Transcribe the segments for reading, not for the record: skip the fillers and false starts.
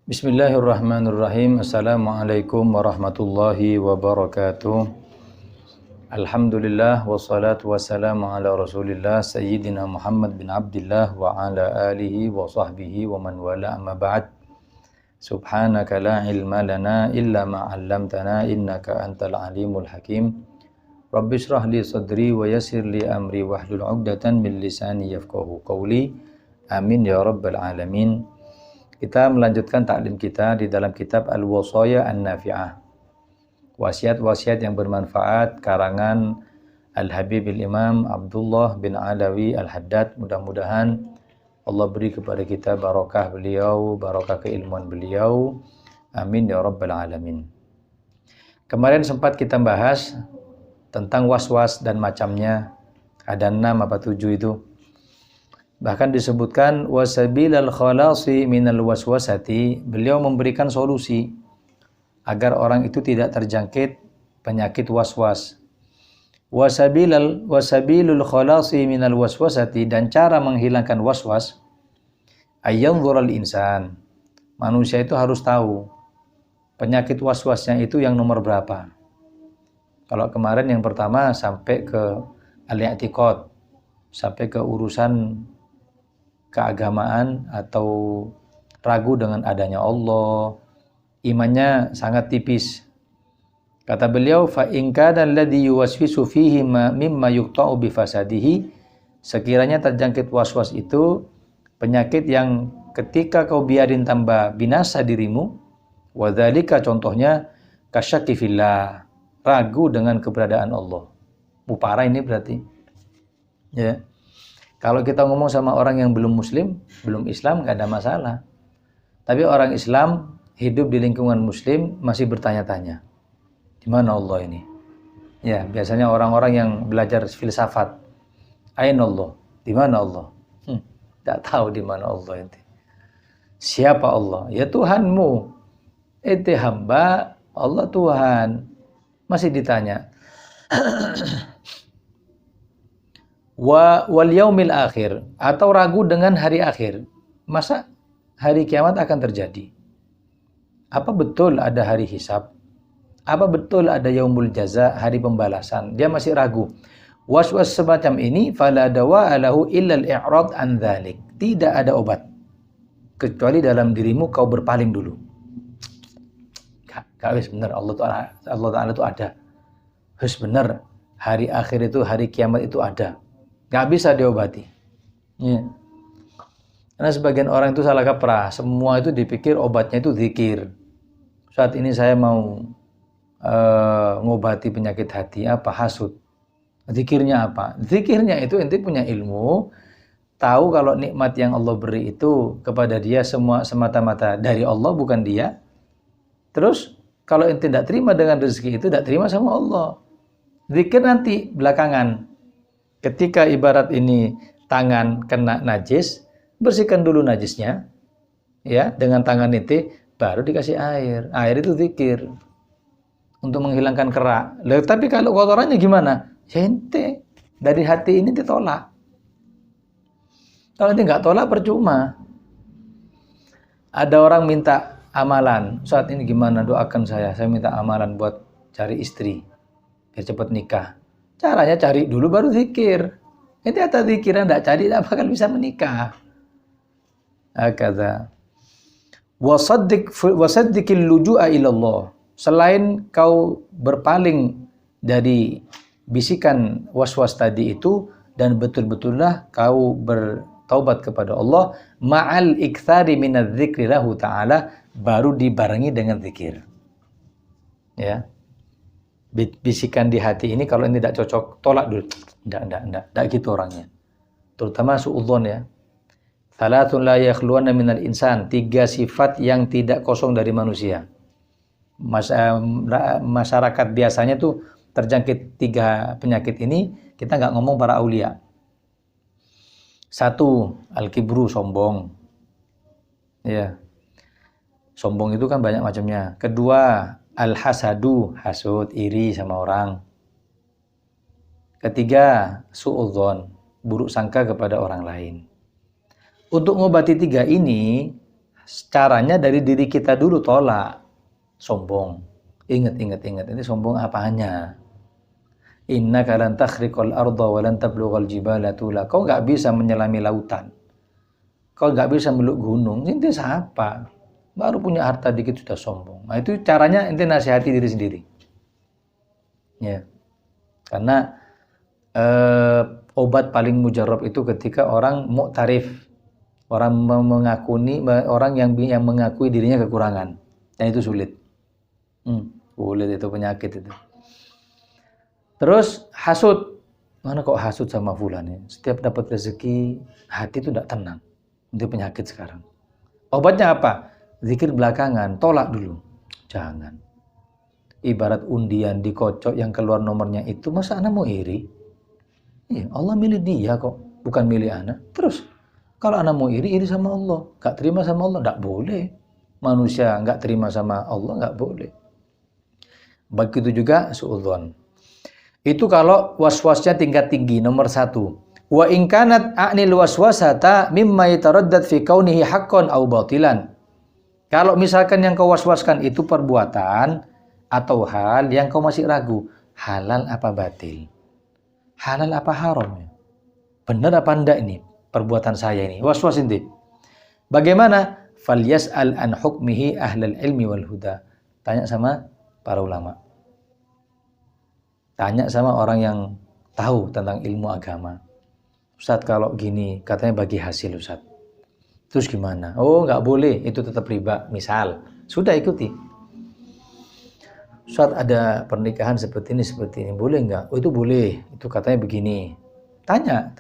Bismillahirrahmanirrahim. Assalamualaikum warahmatullahi wabarakatuh. Alhamdulillah wassalatu wassalamu ala Rasulillah Sayyidina Muhammad bin Abdullah wa ala alihi wa sahbihi wa man wala amma ba'd. Subhanaka la ilma lana illa ma 'allamtana innaka antal alimul hakim. Rabbi shrah li sadri wa yassir li amri wahlul 'uqdatan min lisani yafqahu qawli. Amin ya rabbal alamin. Kita melanjutkan taklim kita di dalam kitab Al-Wasaya An-Nafi'ah. Wasiat-wasiat yang bermanfaat karangan Al-Habib Al-Imam Abdullah bin Alawi Al-Haddad. Mudah-mudahan Allah beri kepada kita barakah beliau, barakah keilmuan beliau. Amin ya rabbal alamin. Kemarin sempat kita bahas tentang was-was dan macamnya. Ada 6 apa 7 itu. Bahkan disebutkan wasabilal khalasi minal waswasati, beliau memberikan solusi agar orang itu tidak terjangkit penyakit waswas. Wasabilul khalasi minal waswasati, dan cara menghilangkan waswas ayyanzural insan. Manusia itu harus tahu penyakit waswasnya itu yang nomor berapa. Kalau kemarin yang pertama sampai ke al-i'tiqad, sampai ke urusan keagamaan atau ragu dengan adanya Allah, imannya sangat tipis. Kata beliau, fa in kana alladhi yuwaswisu fihi mimma yuqta'u bi fasadihi, sekiranya terjangkit waswas itu penyakit yang ketika kau biarin tambah binasa dirimu, wa dzalika contohnya kasyakki fillah, ragu dengan keberadaan Allah. Parah ini berarti. Ya. Kalau kita ngomong sama orang yang belum muslim, belum Islam, nggak ada masalah. Tapi orang Islam hidup di lingkungan muslim masih bertanya-tanya, di mana Allah ini? Ya, biasanya orang-orang yang belajar filsafat, aina Allah? Di mana Allah? Nggak tahu di mana Allah itu. Siapa Allah? Ya Tuhanmu. Ente hamba, Allah Tuhan. Masih ditanya. Wal yaumil akhir, atau ragu dengan hari akhir. Masa hari kiamat akan terjadi? Apa betul ada hari hisab? Apa betul ada yaumul jaza, hari pembalasan? Dia masih ragu. Was-was semacam ini fala dawa lahu illa al-i'rad an dzalik. Tidak ada obat kecuali dalam dirimu kau berpaling dulu. Gak wis bener Allah Ta'ala itu ada. Wis bener hari akhir itu, hari kiamat itu ada. Gak bisa diobati. Ya. Karena sebagian orang itu salah kaprah. Semua itu dipikir obatnya itu zikir. Saat ini saya mau ngobati penyakit hati. Apa? Hasud. Zikirnya apa? Zikirnya itu ente punya ilmu. Tahu kalau nikmat yang Allah beri itu kepada dia semua semata-mata dari Allah, bukan dia. Terus kalau ente tidak terima dengan rezeki itu, tidak terima sama Allah. Zikir nanti belakangan. Ketika ibarat ini tangan kena najis, bersihkan dulu najisnya, ya, dengan tangan itu, baru dikasih air. Air itu zikir untuk menghilangkan kerak. Tapi kalau kotorannya gimana? Ya ente dari hati ini ditolak. Kalau ente nggak tolak percuma. Ada orang minta amalan, saat ini gimana, doakan saya minta amalan buat cari istri biar cepat nikah. Caranya cari dulu baru zikir. Ini atas zikiran tidak cari, tidak bakal bisa menikah. Hakadha. Wasaddiqil luju'a ilallah. Selain kau berpaling dari bisikan waswas tadi itu, dan betul-betullah kau bertaubat kepada Allah, ma'al iktsari minadz dzikri lahu ta'ala, baru dibarengi dengan zikir. Ya. Bisikan di hati ini kalau ini tidak cocok, tolak dulu. Tidak gitu orangnya. Terutama suudzon, ya. Salatun la yakhluwanna minal insan, 3 sifat yang tidak kosong dari manusia. Masyarakat biasanya tuh terjangkit 3 penyakit ini, kita nggak ngomong para aulia. 1, al-kibru, sombong. Ya. Sombong itu kan banyak macamnya. 2, al-hasadu, hasud, iri sama orang. 3, suudzon, buruk sangka kepada orang lain. Untuk mengobati 3 ini, caranya dari diri kita dulu tolak. Sombong. Ingat. Ini sombong apanya? Innaka lan takhriqal arda wa lan tablughal jibala tula. Kau nggak bisa menyelami lautan. Kau nggak bisa meluk gunung. Ente siapa? Baru punya harta dikit sudah sombong. Nah, itu caranya ente nasihati diri sendiri. Ya. Karena obat paling mujarab itu ketika orang mu'tarif. Orang yang mengakui dirinya kekurangan. Dan itu sulit. Sulit itu penyakit itu. Terus hasud. Mana kok hasud sama fulan ya? Setiap dapat rezeki, hati itu tidak tenang. Itu penyakit sekarang. Obatnya apa? Zikir belakangan, tolak dulu. Jangan. Ibarat undian dikocok yang keluar nomornya itu, masa anak mau iri? Iya, Allah milih dia kok, bukan milih anak. Terus, kalau anak mau iri sama Allah. Gak terima sama Allah, gak boleh. Manusia gak terima sama Allah, gak boleh. Begitu juga suudzon. Itu kalau waswasnya tingkat tinggi, nomor 1. Wa in kanat a'nil waswasata mimma yataraddad fi kaunihi haqqan aw batilan. Kalau misalkan yang kau waswaskan itu perbuatan atau hal yang kau masih ragu, halal apa batil? Halal apa haram? Benar apa enggak ini perbuatan saya ini? Was-was ini. Bagaimana? Falyas'al an hukmihi ahlal ilmi wal huda. Tanya sama para ulama. Tanya sama orang yang tahu tentang ilmu agama. Ustaz, kalau gini katanya bagi hasil Ustaz. Terus gimana? Oh, nggak boleh, itu tetap riba. Misal, sudah ikuti. Ustaz, ada pernikahan seperti ini, boleh nggak? Oh, itu boleh, itu katanya begini. Tanya.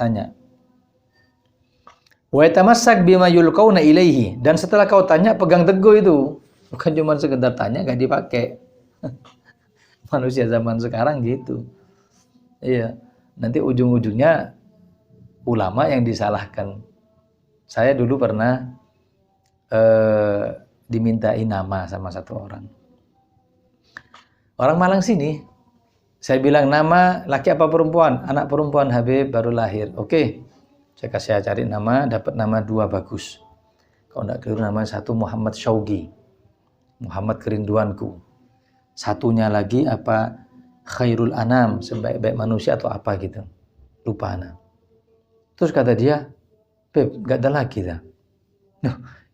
Wa yatamassak bima yulqauna ilaihi. Dan setelah kau tanya, pegang teguh itu. Bukan cuma sekedar tanya, nggak dipakai. Manusia zaman sekarang gitu. Iya. Nanti ujung-ujungnya ulama yang disalahkan. Saya dulu pernah dimintai nama sama satu orang. Orang Malang sini. Saya bilang nama laki apa perempuan? Anak perempuan, Habib baru lahir. Oke. Saya cari nama, dapat nama 2 bagus. Kalau enggak keliru nama 1 Muhammad Syaugi. Muhammad kerinduanku. Satunya lagi apa? Khairul Anam, sebaik-baik manusia atau apa gitu. Lupa anak. Terus kata dia, Beb, gak ada lagi dah.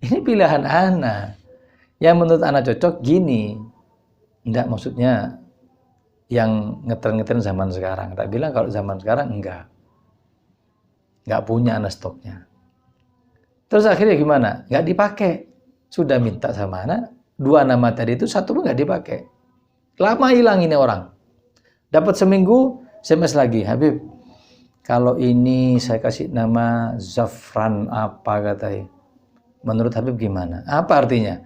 Ini pilihan anak. Yang menurut anak cocok gini. Enggak, maksudnya yang ngetren-ngetren zaman sekarang. Tak bilang kalau zaman sekarang enggak. Enggak punya anak stoknya. Terus akhirnya gimana? Enggak dipakai. Sudah minta sama anak. 2 nama tadi itu 1 pun enggak dipakai. Lama hilang ini orang. Dapat seminggu, SMS lagi. Habib, kalau ini saya kasih nama Zafran apa katanya. Menurut Habib gimana? Apa artinya?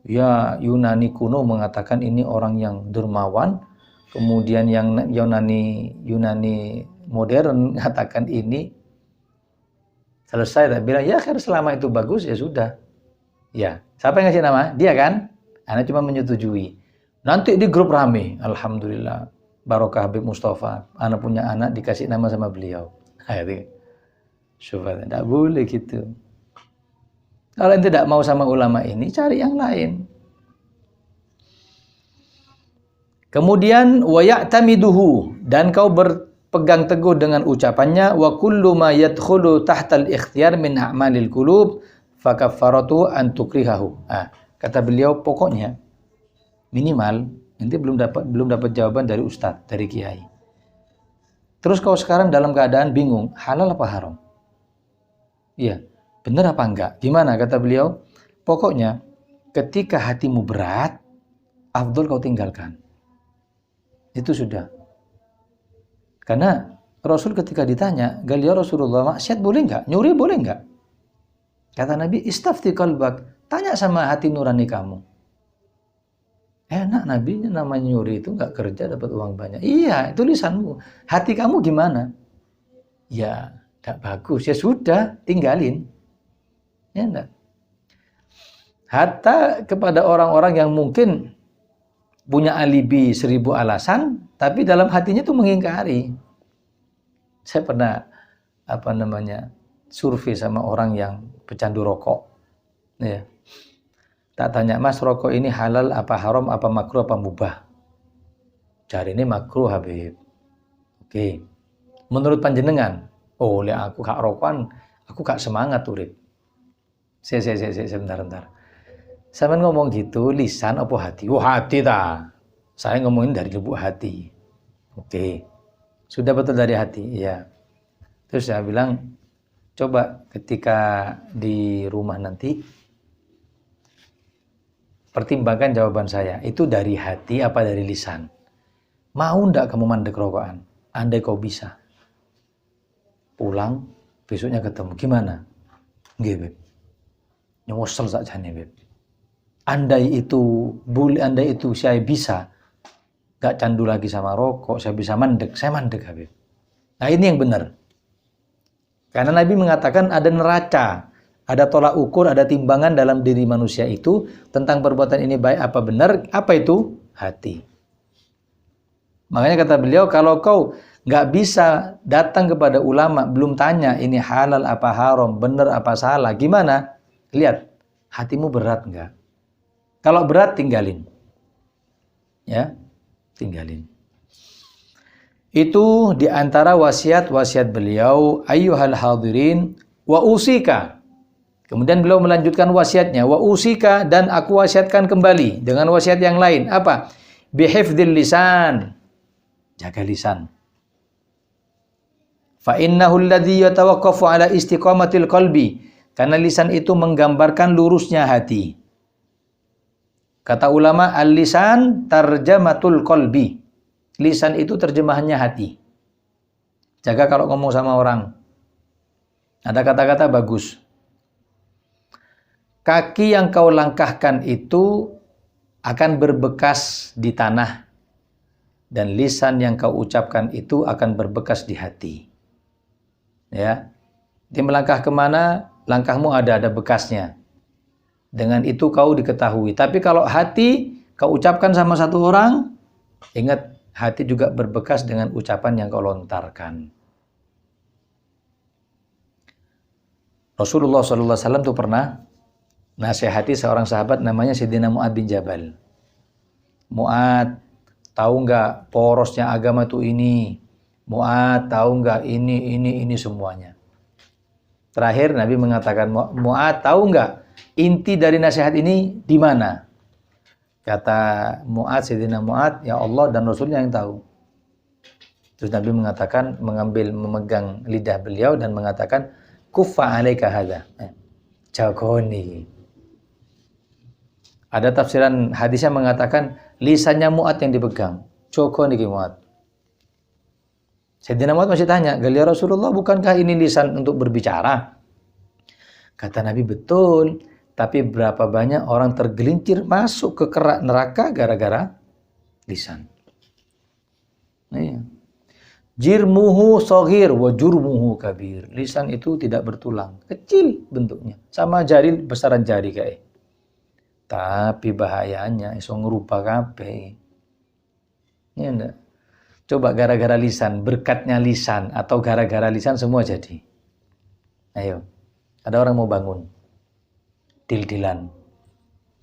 Ya, Yunani kuno mengatakan ini orang yang dermawan. Kemudian yang Yunani modern mengatakan ini. Selesai, tak bilang, ya kan selama itu bagus, ya sudah. Ya, siapa yang ngasih nama? Dia kan? Anak cuma menyetujui. Nanti di grup rame, alhamdulillah. Barokah Habib Mustafa, anak punya anak dikasih nama sama beliau. Syukur, tidak boleh gitu. Kalau ente tidak mau sama ulama ini, cari yang lain. Kemudian wa ya'tamiduhu, dan kau berpegang teguh dengan ucapannya wa kullu ma yadkhulu tahtal ikhtiyar min a'malil qulub fakaffaratu an tukrihahu. Kata beliau pokoknya minimal nanti belum dapat jawaban dari ustadz, dari kiai. Terus kau sekarang dalam keadaan bingung, halal apa haram? Iya, benar apa enggak? Gimana kata beliau? Pokoknya ketika hatimu berat, afdol kau tinggalkan. Itu sudah. Karena Rasul ketika ditanya, ya Rasulullah, maksiat boleh enggak? Nyuri boleh enggak? Kata Nabi, istafti qalbak, tanya sama hati nurani kamu. Enak nabinya namanya nyuri itu nggak kerja dapat uang banyak. Iya, itu lisanmu. Hati kamu gimana? Ya, tidak bagus. Ya sudah, tinggalin. Ya enggak. Hatta kepada orang-orang yang mungkin punya alibi 1000 alasan, tapi dalam hatinya itu mengingkari. Saya pernah survei sama orang yang pecandu rokok. Ya. Tak tanya, Mas, rokok ini halal apa haram, apa makruh, apa mubah? Jari ini makruh, Habib. Oke. Menurut panjenengan, oh, aku gak rokokan, aku gak semangat urip. Sebentar. Saya ngomong gitu, lisan apa hati? Oh, hati ta. Saya ngomongin dari lubuk hati. Oke. Sudah betul dari hati, iya. Terus saya bilang, coba ketika di rumah nanti, pertimbangkan jawaban saya, itu dari hati apa dari lisan? Mau ndak kamu mandek rokokan? Andai kau bisa. Pulang, besoknya ketemu. Gimana? Nggih, Beb. Nyosel sakjane, Beb. Andai itu saya bisa, gak candu lagi sama rokok, saya bisa mandek, saya mandek, Habib. Nah, ini yang benar. Karena Nabi mengatakan ada neraca, ada tolak ukur, ada timbangan dalam diri manusia itu tentang perbuatan ini baik apa benar, apa itu? Hati. Makanya kata beliau, kalau kau nggak bisa datang kepada ulama, belum tanya ini halal apa haram, benar apa salah, gimana? Lihat, hatimu berat nggak? Kalau berat, tinggalin. Ya, tinggalin. Itu diantara wasiat-wasiat beliau, ayyuhal hadirin, wa usika. Kemudian beliau melanjutkan wasiatnya, wa usika, dan aku wasiatkan kembali dengan wasiat yang lain. Apa? Bihifdzil lisan. Jaga lisan. Fa innahu alladhi yatawaqqafu ala istiqamatil qalbi. Karena lisan itu menggambarkan lurusnya hati. Kata ulama, al-lisan tarjamatul qalbi. Lisan itu terjemahannya hati. Jaga kalau ngomong sama orang. Ada kata-kata bagus. Kaki yang kau langkahkan itu akan berbekas di tanah, dan lisan yang kau ucapkan itu akan berbekas di hati. Ya, dia melangkah kemana, langkahmu ada bekasnya. Dengan itu kau diketahui. Tapi kalau hati kau ucapkan sama satu orang, ingat hati juga berbekas dengan ucapan yang kau lontarkan. Rasulullah SAW itu pernah nasihati seorang sahabat namanya Sayyidina Mu'ad bin Jabal. Mu'ad, tahu nggak porosnya agama itu ini? Mu'ad, tahu nggak ini semuanya? Terakhir Nabi mengatakan, Mu'ad, tahu nggak inti dari nasihat ini di mana? Kata Mu'ad, Sayyidina Mu'ad, ya Allah dan Rasulnya yang tahu. Terus Nabi mengatakan, memegang lidah beliau dan mengatakan, kuffa alaika hadza. Jagoni. Ada tafsiran hadisnya mengatakan lisannya Mu'ad yang dipegang. Joko niki Mu'ad. Sayyidina Mu'ad masih tanya, "Ya Rasulullah, bukankah ini lisan untuk berbicara?" Kata Nabi, betul. Tapi berapa banyak orang tergelincir masuk ke kerak neraka gara-gara lisan. Iya. Jirmuhu shaghir wa jurmuhu kabir. Lisan itu tidak bertulang, kecil bentuknya, sama jari besaran jari kayak. Tapi bahayanya iso ngerubah kabeh. Ya enggak? Coba gara-gara lisan, berkatnya lisan atau gara-gara lisan semua jadi. Ayo. Ada orang mau bangun. Dil-dilan.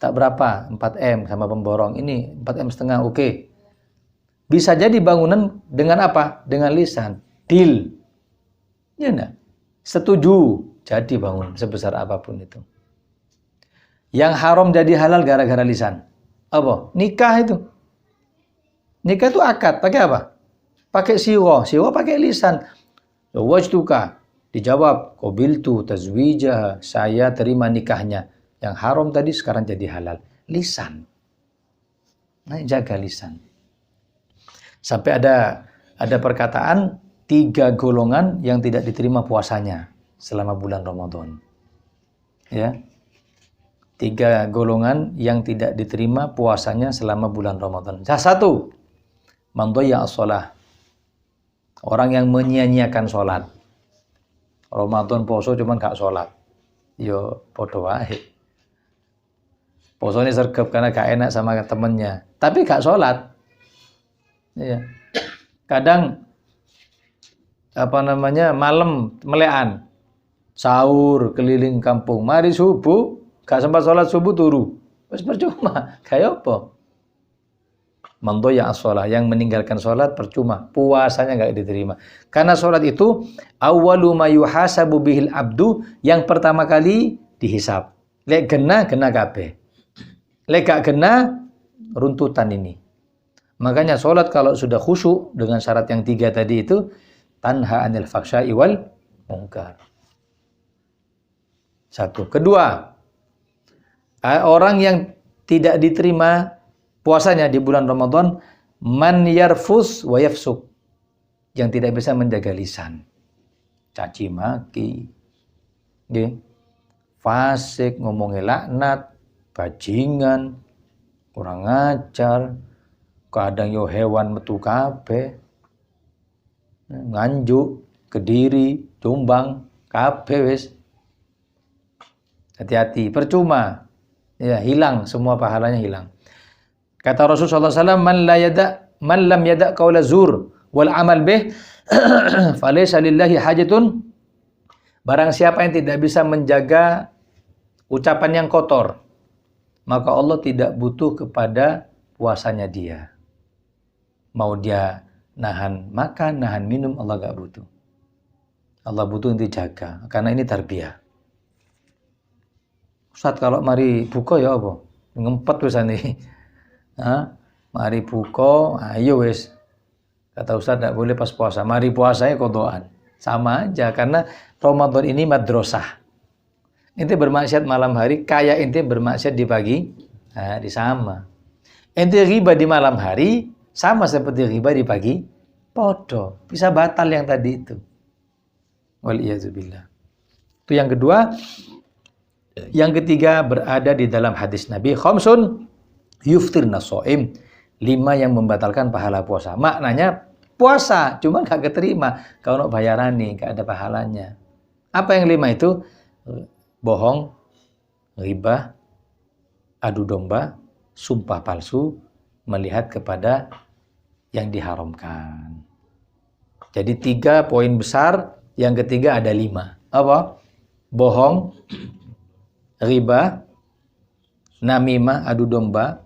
Tak berapa, 4M sama pemborong. Ini 4M setengah, oke. Bisa jadi bangunan dengan apa? Dengan lisan. Deal. Ya enggak? Setuju. Jadi bangun sebesar apapun itu. Yang haram jadi halal gara-gara lisan. Apa? Nikah itu. Nikah itu akad. Pakai apa? Pakai siwa. Siwa pakai lisan. Wajtuka. Dijawab. Qabiltu tazwijah. Saya terima nikahnya. Yang haram tadi sekarang jadi halal. Lisan. Nah, jaga lisan. Sampai ada perkataan 3 golongan yang tidak diterima puasanya selama bulan Ramadan. Ya. 3 golongan yang tidak diterima puasanya selama bulan Ramadan. Satu, man dhayya as-shalah. Orang yang menyia-nyiakan sholat. Ramadan poso cuman gak sholat. Yo podo wae. Posone sergap karena gak enak sama temennya, tapi gak sholat. Ya. Kadang malam melean, sahur keliling kampung, mari subuh gak sempat sholat subuh turu, Wis percuma. Kayak apa? Man dhayya'a shalah, yang meninggalkan sholat percuma, puasanya enggak diterima. Karena sholat itu awwalu ma yuhasabu bihil abdu, yang pertama kali dihisab. Lek gena kabeh. Lek gak gena runtutan ini. Makanya sholat kalau sudah khusyuk dengan syarat yang 3 tadi itu tanha anil faksya'i wal munkar. Satu. Kedua, orang yang tidak diterima puasanya di bulan Ramadan, man yarfus wa yafsuk, yang tidak bisa menjaga lisan, caci maki, fasik, ngomongnya laknat, bajingan, kurang ajar, kadang yo hewan metu kabeh, Nganjuk, Kediri, Jombang, kabeh wis. Hati-hati, percuma. Ya, hilang semua pahalanya hilang. Kata Rasulullah SAW, man lam yada' qawla zur wal amal bih falaysa lillahi hajatun. Barang siapa yang tidak bisa menjaga ucapan yang kotor, maka Allah tidak butuh kepada puasanya dia. Mau dia nahan makan, nahan minum, Allah gak butuh. Allah butuh untuk jaga, karena ini tarbiyah. Ustaz, kalau mari buka ya apa? Ngempet wisane. Mari buka, ayo wis. Kata Ustaz tidak boleh pas puasa. Mari puasanya kodoan. Sama aja, karena Ramadan ini madrasah. Ente bermaksiat malam hari, kayak ente bermaksiat di pagi hari, sama. Ente riba di malam hari, sama seperti riba di pagi, podo. Bisa batal yang tadi itu. Waliyazubillah. Itu yang kedua. Yang ketiga, berada di dalam hadis Nabi, khamsun yuftirna shaim, 5 yang membatalkan pahala puasa. Maknanya puasa, cuma gak keterima. Kalau bayaran nih, gak ada pahalanya. Apa yang 5 itu? Bohong, ghibah, adu domba, sumpah palsu, melihat kepada yang diharamkan. Jadi 3 poin besar, yang ketiga ada 5. Apa? Bohong, ghibah, namimah, adu domba,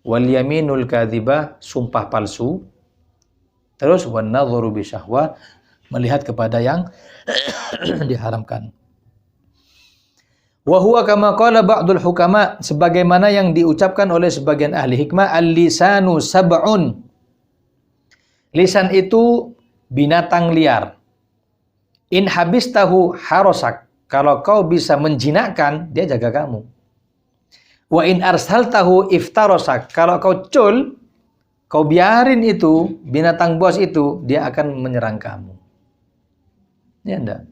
wal yaminul kadzibah, sumpah palsu, terus wan nadhuru bi syahwah, melihat kepada yang diharamkan. Wa huwa kama qala ba'dul hukama, sebagaimana yang diucapkan oleh sebagian ahli hikmah, al-lisanu sab'un. Lisan itu binatang liar. In habistahu harasak, kalau kau bisa menjinakkan, dia jaga kamu. Wa in arsaltahu iftarasak, kalau kau cul, kau biarin itu, binatang buas itu, dia akan menyerang kamu. Ya enggak?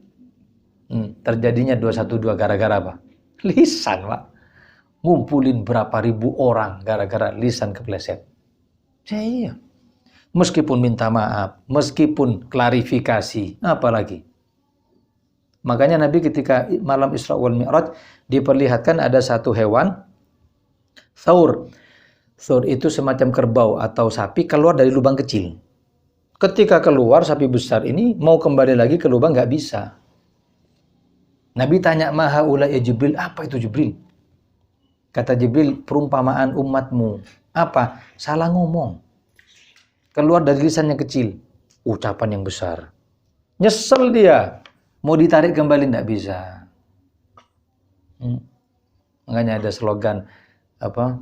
Terjadinya 212 gara-gara apa? Lisan, Pak. Ngumpulin berapa ribu orang gara-gara lisan kepleset. Iya. Meskipun minta maaf, meskipun klarifikasi, apalagi. Makanya Nabi ketika malam Isra wal Mi'raj diperlihatkan ada satu hewan, thaur. Thaur itu semacam kerbau atau sapi keluar dari lubang kecil. Ketika keluar sapi besar ini mau kembali lagi ke lubang nggak bisa. Nabi tanya, "Maha ula ya Jibril?" Apa itu Jibril? Kata Jibril, perumpamaan umatmu. Apa? Salah ngomong. Keluar dari lisannya kecil, ucapan yang besar. Nyesel dia. Mau ditarik kembali tidak bisa. Makanya ada slogan apa?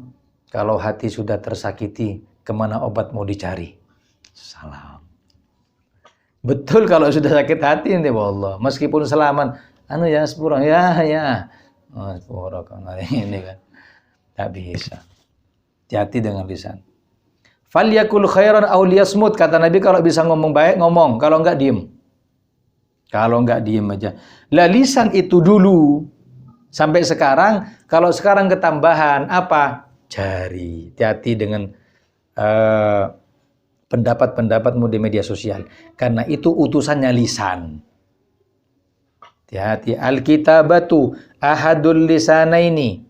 Kalau hati sudah tersakiti, kemana obat mau dicari? Salam. Betul kalau sudah sakit hati nanti wallah. Meskipun selamat, ya sepurang ya. Oh, sepurang ini kan. Tak bisa. Hati-hati dengan lisan. Falyakul khairan aw liyasmut, kata Nabi, kalau bisa ngomong baik ngomong, kalau enggak diem. Kalau enggak diem aja. Lah lisan itu dulu sampai sekarang, kalau sekarang ketambahan apa? Jari. Hati-hati dengan pendapat-pendapatmu di media sosial. Karena itu utusannya lisan. Hati-hati. Al-kitabatu ahadul lisanaini.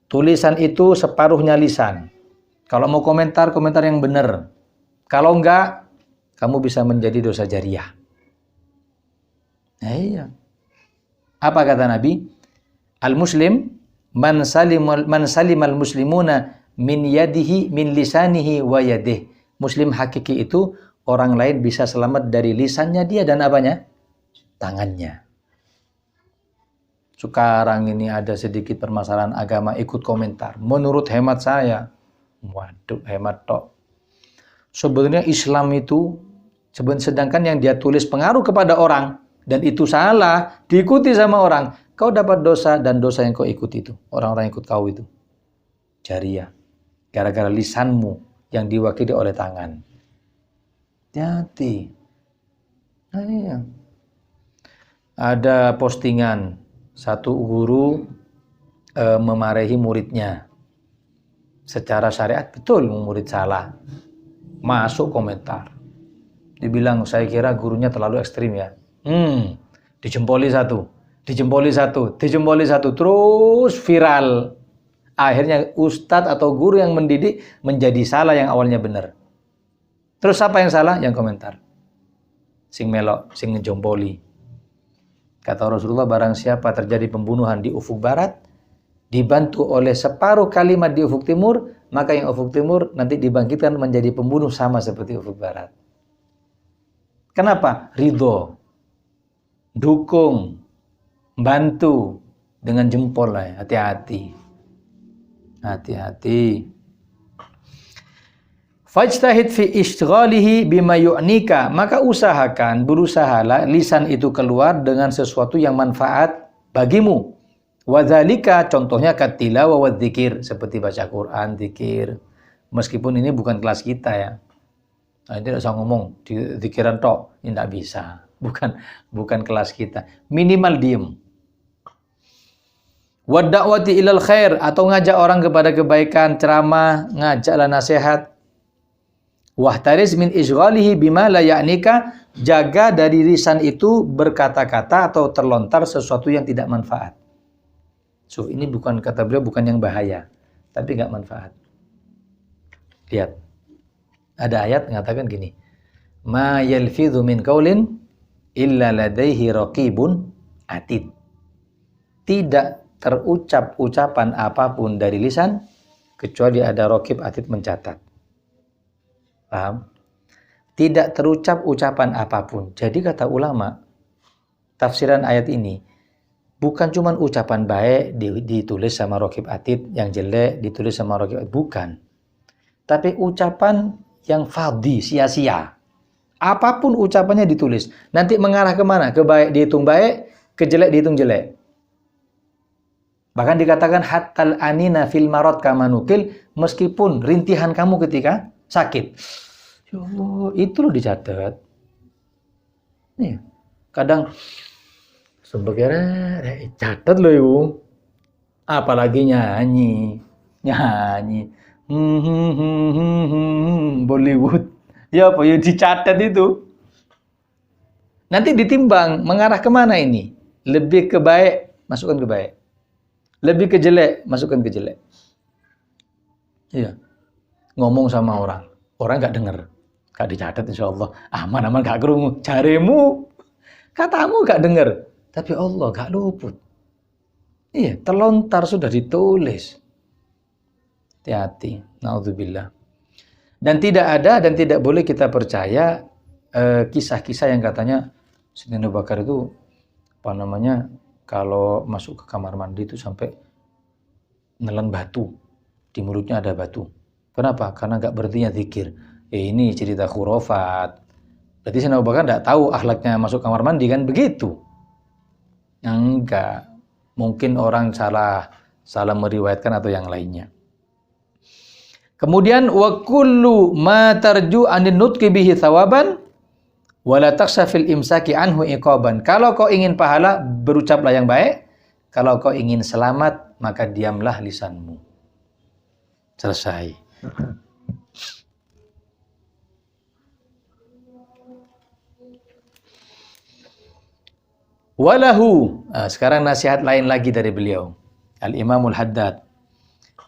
Tulisan itu separuhnya lisan. Kalau mau komentar, komentar yang benar. Kalau enggak, kamu bisa menjadi dosa jariah. Iya. Apa kata Nabi? Al-Muslim man salimal muslimuna min yadihi min lisanihi wa yadihi. Muslim hakiki itu orang lain bisa selamat dari lisannya dia dan apanya? Tangannya. Sekarang ini ada sedikit permasalahan agama, ikut komentar. Menurut hemat saya, waduh hemat tok. Sebenarnya Islam itu, sedangkan yang dia tulis pengaruh kepada orang, dan itu salah, diikuti sama orang, kau dapat dosa dan dosa yang kau ikuti itu. Orang-orang yang ikut kau itu. Jariah. Gara-gara lisanmu yang diwakili oleh tangan. Hati-hati. Nah, iya. Ada postingan satu guru memarahi muridnya secara syariat, betul murid salah. Masuk komentar, dibilang saya kira gurunya terlalu ekstrim ya. Dijempoli satu, terus viral. Akhirnya ustadz atau guru yang mendidik menjadi salah yang awalnya benar. Terus siapa yang salah? Yang komentar. Sing melok, sing ngejompoli. Kata Rasulullah, barang siapa terjadi pembunuhan di ufuk barat, dibantu oleh separuh kalimat di ufuk timur, maka yang ufuk timur nanti dibangkitkan menjadi pembunuh sama seperti ufuk barat. Kenapa? Ridho, dukung, bantu dengan jempol lah. Hati-hati. Hati-hati. Fajtahid fi ishghalihi bima yu'nika, maka berusahalah lisan itu keluar dengan sesuatu yang manfaat bagimu. Wadzalika, contohnya katilawa wa dzikir, seperti baca Quran, zikir. Meskipun ini bukan kelas kita ya. Nah, tidak usah ngomong di zikiran tok, ini tidak bisa. Bukan kelas kita. Minimal diem. Wa da'wati ilal khair, atau ngajak orang kepada kebaikan, ceramah, ngajaklah nasihat. Wahtaris min ishghalihi bima la ya'nika, jaga dari lisan itu berkata-kata atau terlontar sesuatu yang tidak manfaat. So, ini bukan, kata beliau, bukan yang bahaya, tapi nggak manfaat. Lihat, ada ayat mengatakan gini, ma yalfidhu min qaulin illa ladaihi raqibun atid. Tidak terucap ucapan apapun dari lisan kecuali ada raqib atid mencatat. Paham? Tidak terucap ucapan apapun. Jadi kata ulama, tafsiran ayat ini bukan cuma ucapan baik ditulis sama raqib atid, yang jelek ditulis sama raqib atid, bukan. Tapi ucapan yang fadhi, sia-sia. Apapun ucapannya ditulis. Nanti mengarah kemana? Ke baik dihitung baik, ke jelek dihitung jelek. Bahkan dikatakan hattal anina fil marad kamanukil, meskipun rintihan kamu ketika sakit. Ya Allah, itu loh dicatat. Nih, kadang sebagai catat loh ibu. Apalagi nyanyi. Bollywood. Ya apa ya dicatat itu. Nanti ditimbang mengarah kemana ini? Lebih ke baik, masukkan ke baik. Lebih ke jelek, masukkan ke jelek. Iya. Ngomong sama orang nggak dengar, nggak dicatat, insya Allah aman-aman, nggak kerungu. Jarimu, katamu nggak dengar, tapi Allah nggak luput. Iya, terlontar sudah ditulis. Hati-hati, naudzubillah. Dan tidak ada dan tidak boleh kita percaya kisah-kisah yang katanya Sayyidina Abu Bakar itu kalau masuk ke kamar mandi itu sampai nelen batu, di mulutnya ada batu. Kenapa? Karena nggak berhentinya zikir. Ini cerita khurafat. Berarti Sayyidina Abu Bakar nggak tahu akhlaknya masuk kamar mandi, kan begitu? Enggak. Mungkin orang salah meriwayatkan atau yang lainnya. Kemudian wa kullu ma tarju anin nutqi bihi thawaban wala takhsha fil imsaki anhu iqaban. Kalau kau ingin pahala, berucaplah yang baik. Kalau kau ingin selamat, maka diamlah lisanmu. Selesai. Walahu. Nah, sekarang nasihat lain lagi dari beliau, Al-Imamul Haddad.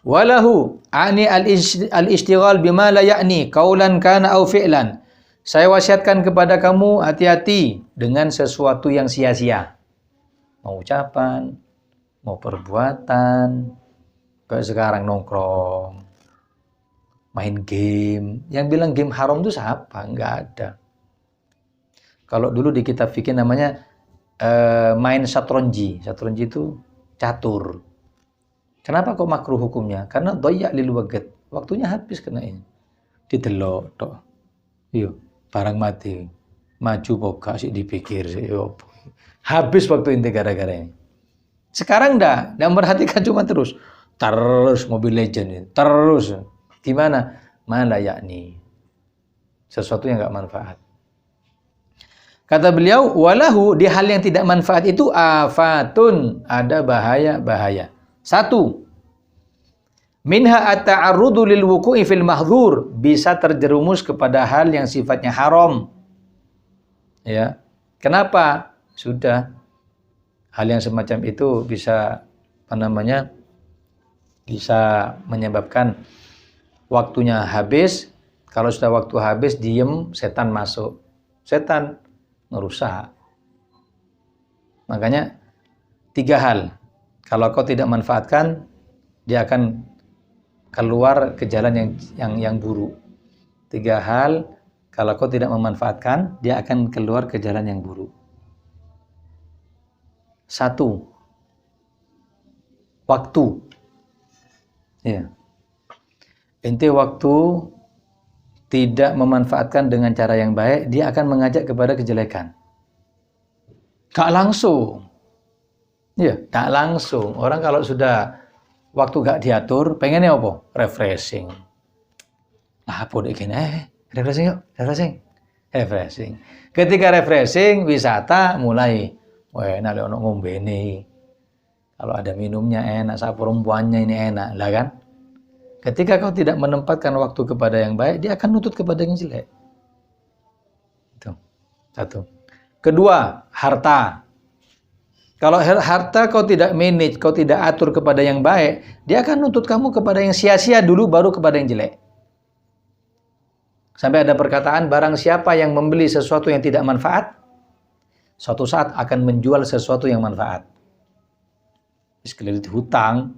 Walahu ani al-ishtighal bima la ya'ni qaulan kana au fi'lan. Saya wasiatkan kepada kamu, hati-hati dengan sesuatu yang sia-sia. Mau ucapan, mau perbuatan, Kayak sekarang nongkrong, main game. Yang bilang game haram itu siapa? Nggak ada. Kalau dulu di kitab fikih namanya main satronji. Satronji itu catur. Kenapa kok makruh hukumnya? Karena doyak lil waget. Waktunya habis kena ini. Didelok tok. Yo, barang mati. Maju boga sih dipikir sih. Yo. Habis waktu inti gara-gara ini. Sekarang enggak memperhatikan cuma terus Mobile Legend ini. Terus. Gimana? Mana yakni sesuatu yang enggak manfaat. Kata beliau, walahu di hal yang tidak manfaat itu afatun, ada bahaya-bahaya. Satu, minha at-ta'arrudu lil wuqu'i fil mahdzur, bisa terjerumus kepada hal yang sifatnya haram. Ya. Kenapa? Sudah hal yang semacam itu bisa bisa menyebabkan waktunya habis. Kalau sudah waktu habis, diem, setan masuk. Setan merusak. Makanya 3 hal. Kalau kau tidak manfaatkan, dia akan keluar ke jalan yang buruk. 3 hal, kalau kau tidak memanfaatkan, dia akan keluar ke jalan yang buruk. 1. Waktu. Ya. Inti waktu tidak memanfaatkan dengan cara yang baik, dia akan mengajak kepada kejelekan. Gak langsung. Ya, gak langsung. Orang kalau sudah waktu gak diatur, pengennya apa? Refreshing. Apa deh gini? Refreshing yuk, refreshing. Ketika refreshing, wisata mulai. Wah, enak lho ngombe nih. Kalau ada minumnya enak, sama perempuannya ini enak, lah kan? Ketika kau tidak menempatkan waktu kepada yang baik, dia akan nutut kepada yang jelek. Itu. 1. Kedua, harta. Kalau harta kau tidak manage, kau tidak atur kepada yang baik, dia akan nuntut kamu kepada yang sia-sia dulu, baru kepada yang jelek. Sampai ada perkataan, barang siapa yang membeli sesuatu yang tidak manfaat, suatu saat akan menjual sesuatu yang manfaat. Sekali hutang,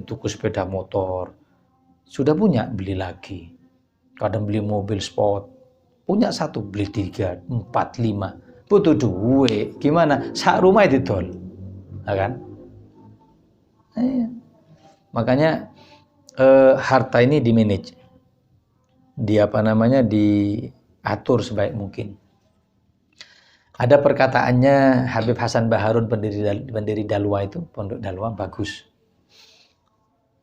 tuku sepeda motor, sudah punya, beli lagi. Kadang beli mobil sport, punya 1, beli 3, 4, 5. Butuh duit, gimana? Sak rumah itu dol, kan? Makanya harta ini di manage, diatur sebaik mungkin. Ada perkataannya Habib Hasan Baharun, pendiri Dalwa itu, Pondok Dalwa, bagus.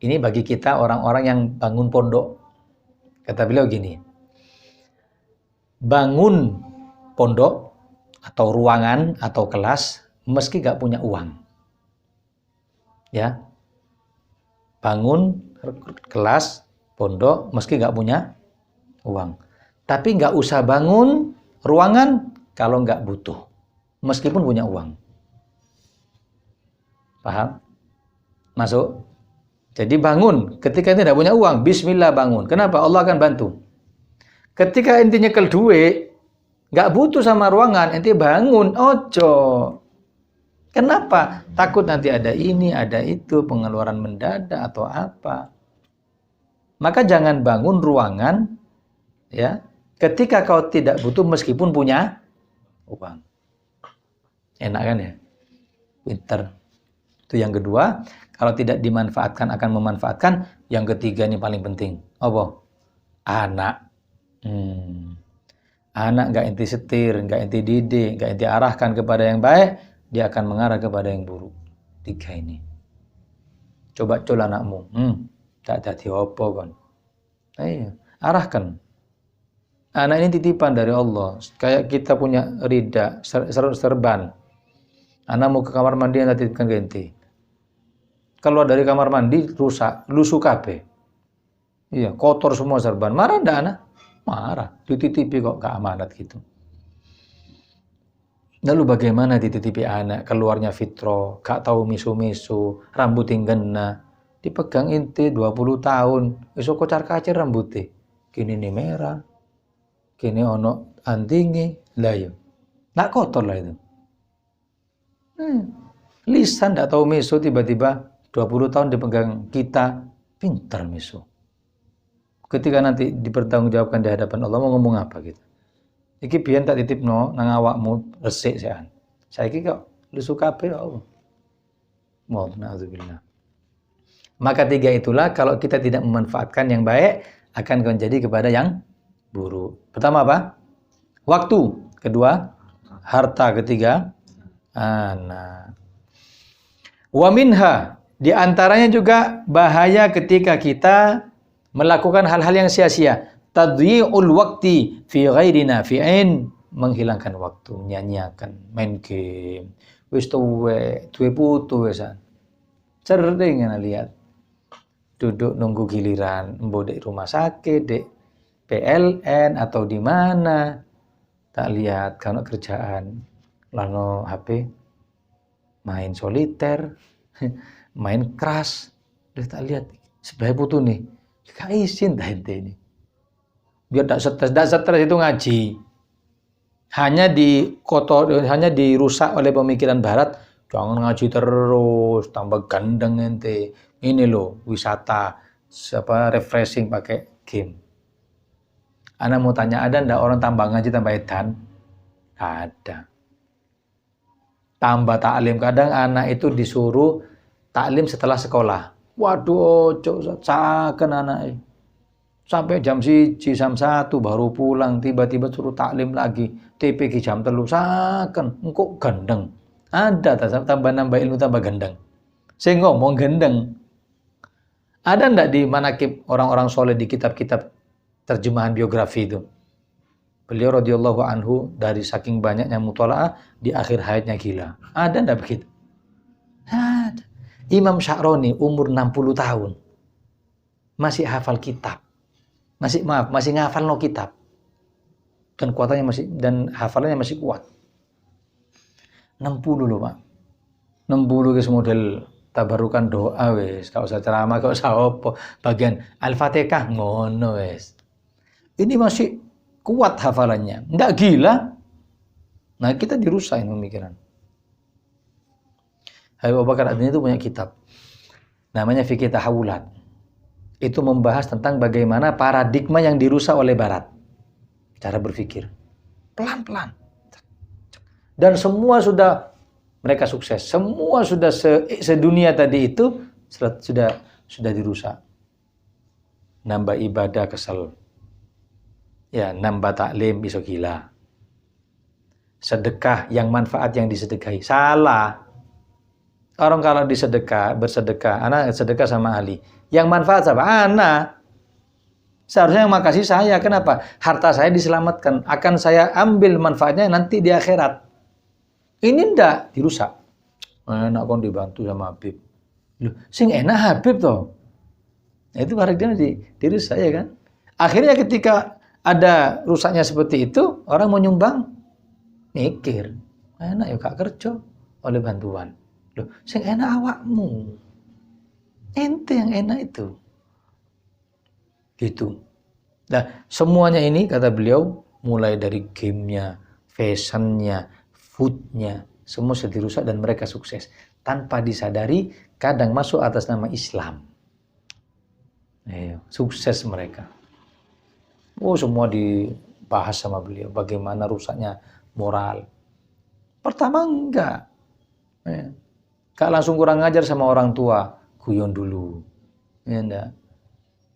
Ini bagi kita orang-orang yang bangun pondok. Kata beliau gini, bangun pondok atau ruangan atau kelas meski gak punya uang. Ya. Bangun kelas pondok meski gak punya uang. Tapi gak usah bangun ruangan kalau gak butuh. Meskipun punya uang. Paham? Masuk? Jadi bangun ketika tidak punya uang, bismillah bangun. Kenapa? Allah akan bantu. Ketika ente nyekel duit, nggak butuh sama ruangan, ente bangun, ojo. Kenapa? Takut nanti ada ini, ada itu, pengeluaran mendadak atau apa. Maka jangan bangun ruangan, ya, ketika kau tidak butuh meskipun punya uang. Enak kan ya? Pinter. Itu yang kedua. Kalau tidak dimanfaatkan akan memanfaatkan. Yang ketiga ini paling penting. Apa? Anak. Anak gak inti setir, gak inti didik, gak inti arahkan kepada yang baik, dia akan mengarah kepada yang buruk. 3 ini. Coba anakmu. Tak jadi apa kan? Arahkan. Anak ini titipan dari Allah. Kayak kita punya rida, serban. Anak mau ke kamar mandi, yang titipkan ke inti. Keluar dari kamar mandi, rusak, lusuh kabeh. Iya, kotor semua serban. Marah enggak anak? Marah. Dititipi kok gak amanat gitu. Lalu bagaimana dititipi anak? Keluarnya fitro, gak tahu misu-misu, rambut tinggalna. Dipegang inti 20 tahun. Besok kocar-kacir rambutnya. Kini ini merah. Kini ono antingi. Lah yuk. Gak kotor lah itu. Lisan gak tahu misu tiba-tiba 20 tahun dipegang kita, pintar miso. Ketika nanti dipertanggungjawabkan di hadapan Allah mau ngomong apa gitu. Iki biyen tak titipno nang awakmu resik sean. Saiki kok lusu kabeh ya Allah. Na'udzubillah. Maka 3 itulah kalau kita tidak memanfaatkan yang baik akan menjadi kepada yang buruk. Pertama apa? Waktu. Kedua, harta. Ketiga, anak. Wa minha, di antaranya juga bahaya ketika kita melakukan hal-hal yang sia-sia. Tadyi'ul waqti fi ghairi nafi'in, menghilangkan waktu, nyanyiakan, main game. Wis tuwe putu wesan. Sering ana lihat. Duduk nunggu giliran, mbok di rumah sakit, di PLN atau di mana. Tak lihat kalau kerjaan lalu HP main soliter, main keras. Udah tak lihat sebelah putu nih. Gak izin dah ini. Biar tak stres itu ngaji. Hanya dirusak oleh pemikiran barat. Jangan ngaji terus, tambah gandeng ente. Ini loh wisata, refreshing pakai game. Ana mau tanya, ada ndak orang tambah ngaji tambah edan? Ada. Tambah taklim, kadang anak itu disuruh taklim setelah sekolah. Waduh, saken anak. Sampai jam 1, jam 1 baru pulang, tiba-tiba suruh taklim lagi. TPG jam 3 saken, engko gendeng. Ada tambah nambah ilmu tambah gendeng. Saya ngomong gendeng. Ada ndak di manakib orang-orang soleh di kitab-kitab terjemahan biografi itu? Beliau radhiyallahu anhu dari saking banyaknya mutalaah di akhir hayatnya gila. Ada ndak begitu? Ada. Imam Sya'roni umur 60 tahun. Masih hafal kitab. Masih ngafal no kitab. Dan hafalannya masih kuat. 60 loh, Pak. 60 guys model tabarukan doa wes, gak usah ceramah, gak usah apa. Bagian Al-Fatihah ngono wes. Ini masih kuat hafalannya. Nggak gila. Nah, kita dirusak ini pemikiran. Habib Abu Bakar Ad-Dini itu punya kitab. Namanya Fikih Tahawulat. Itu membahas tentang bagaimana paradigma yang dirusak oleh barat. Cara berpikir. Pelan-pelan. Dan semua sudah mereka sukses. Semua sudah sedunia tadi itu sudah dirusak. Nambah ibadah kesel. Ya, nambah taklim iso gila. Sedekah yang manfaat yang disedekahi salah. Orang kalau bersedekah, anak sedekah sama ahli. Yang manfaat apa? Anak. Seharusnya yang makasih saya. Kenapa? Harta saya diselamatkan. Akan saya ambil manfaatnya nanti di akhirat. Ini ndak dirusak. Enak kon dibantu sama Habib. Loh, sing enak Habib toh. Nah, itu paradigma dirusak ya kan? Akhirnya ketika ada rusaknya seperti itu, orang mau nyumbang mikir, enak ya gak kerja oleh bantuan. Loh, sing enak awakmu. Ente yang enak itu. Gitu. Nah, semuanya ini kata beliau mulai dari gamenya, fashionnya, foodnya, semua sudah dirusak dan mereka sukses. Tanpa disadari, kadang masuk atas nama Islam. Sukses mereka. Semua dibahas sama beliau. Bagaimana rusaknya moral. Pertama enggak. Gak langsung kurang ngajar sama orang tua. Guyon dulu. Ya enggak.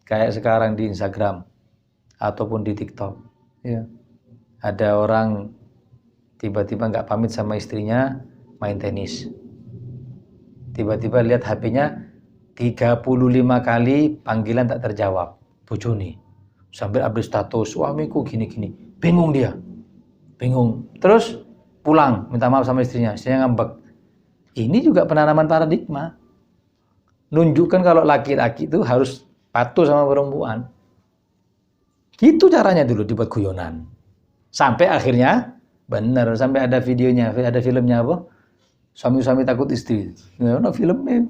Kayak sekarang di Instagram. Ataupun di TikTok. Ya. Ada orang tiba-tiba nggak pamit sama istrinya main tenis. Tiba-tiba lihat HP-nya 35 kali panggilan tak terjawab. Bojone. Sambil update status, suamiku gini-gini. Bingung dia. Bingung. Terus pulang minta maaf sama istrinya. Istrinya ngambek. Ini juga penanaman paradigma. Nunjukkan kalau laki-laki itu harus patuh sama perempuan. Gitu caranya dulu dibuat guyonan. Sampai akhirnya benar, sampai ada videonya, ada filmnya apa? Suami-suami takut istri. Nah, filmnya.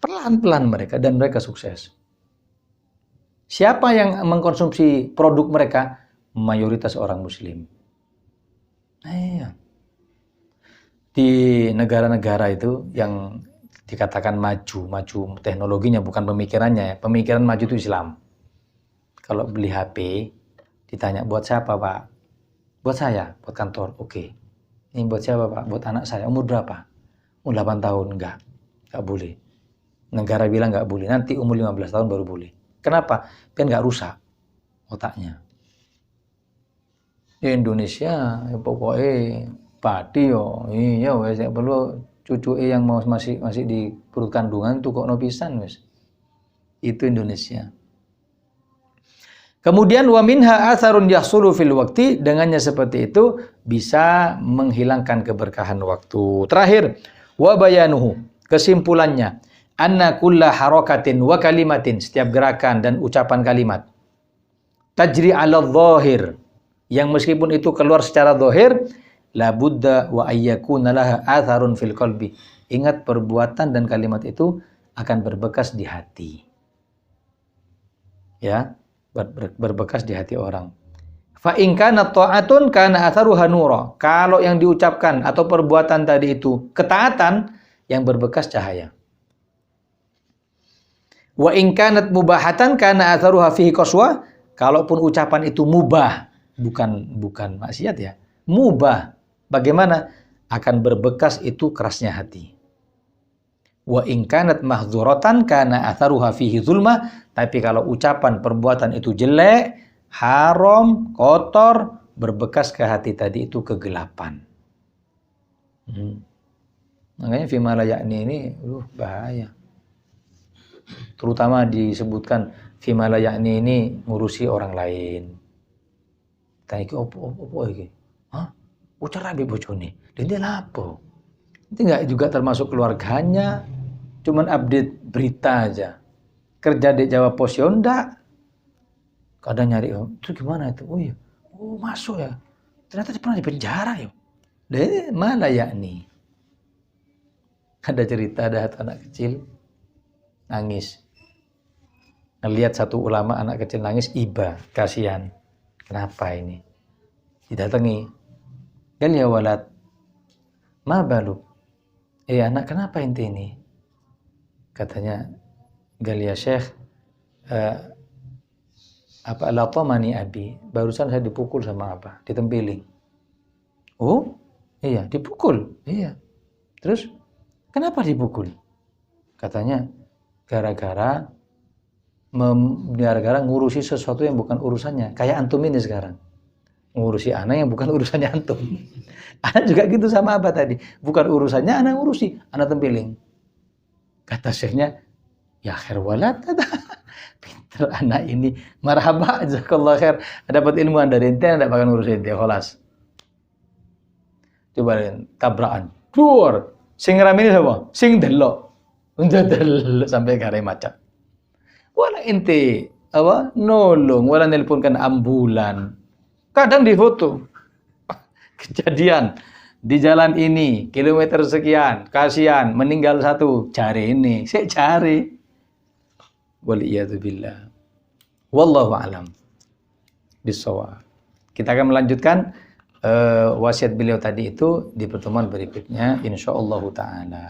Pelan-pelan mereka dan mereka sukses. Siapa yang mengkonsumsi produk mereka? Mayoritas orang muslim. Di negara-negara itu yang dikatakan maju teknologinya bukan pemikirannya ya. Pemikiran maju itu Islam. Kalau beli HP ditanya buat siapa Pak? Buat saya, buat kantor. Oke. Ini buat siapa Pak? Buat anak saya. Umur berapa? Umur 8 tahun. Enggak boleh. Negara bilang enggak boleh. Nanti umur 15 tahun baru boleh. Kenapa? Biar enggak rusak otaknya. Di Indonesia ya pokoknya pati yo. Iya wes perlu cucu yang masih di perut kandungan tuh kok no pisan wes. Itu Indonesia. Kemudian wa minha atharun yahsulu fil waqti, dengannya seperti itu bisa menghilangkan keberkahan waktu. Terakhir, wa bayanuhu, kesimpulannya, anna kulla harakatin wa kalimatin, setiap gerakan dan ucapan kalimat tajri 'ala dhahir, yang meskipun itu keluar secara zahir, la budda wa ayyakuna laha atharun fil qalbi. Ingat, perbuatan dan kalimat itu akan berbekas di hati. Ya, berbekas di hati orang. Fa in kana ta'atun kana atharuha nura. Kalau yang diucapkan atau perbuatan tadi itu ketaatan, yang berbekas cahaya. Wa in kanat mubahatan kana atharuha fihi qaswa. Kalaupun ucapan itu mubah, bukan maksiat ya, mubah, bagaimana? Akan berbekas itu kerasnya hati. Wa in kanat mahdzuratan kana atharuha fihi zulma. Tapi kalau ucapan perbuatan itu jelek, haram, kotor, berbekas ke hati tadi itu kegelapan. Makanya fima la ya'ni ini bahaya. Terutama disebutkan fima la ya'ni ini ngurusi orang lain. Tanya iki opo iki? Hah? Ucara be bojone. Dene lapo? Itu enggak juga termasuk keluarganya, cuman update berita aja. Kerja di Jawa Pos ya enggak. Kadang nyari, itu gimana itu? Oh iya, masuk ya. Ternyata dia pernah di penjara ya. Dene malah yakni. Ada cerita, ada anak kecil nangis. Ngelihat satu ulama anak kecil nangis, iba, kasihan. Kenapa ini? Didatangi. Gal ya walad, ma baluk? Anak kenapa ente ini? Katanya, gal ya syekh, latomani abi, barusan saya dipukul sama apa? Ditempiling. Oh, iya, dipukul. Iya. Terus, kenapa dipukul? Katanya, gara-gara ngurusi sesuatu yang bukan urusannya. Kayak antum ini sekarang. Ngurusi anak yang bukan urusannya antum. Anak juga gitu sama apa tadi? Bukan urusannya, anak ngurusi. Anak tempiling. Kata syekhnya, ya khair walad. Pinter anak ini. Marhaba, jazakallah khair. Dapat ilmuan dari ente, tidak bakal ngurusin ente. Kholas. Coba tabrakan. Duar. Sing ngerami ini siapa? Sing delok. Untuk delok sampai garai macet. Wala ente nolong, wala nelponkan ambulan. Kadang difoto. Kejadian di jalan ini, kilometer sekian, kasihan, meninggal satu, cari ini, saya cari. Waliyadzubillah. Wallahu a'lam bissawab. Kita akan melanjutkan wasiat beliau tadi itu di pertemuan berikutnya insyaallah taala.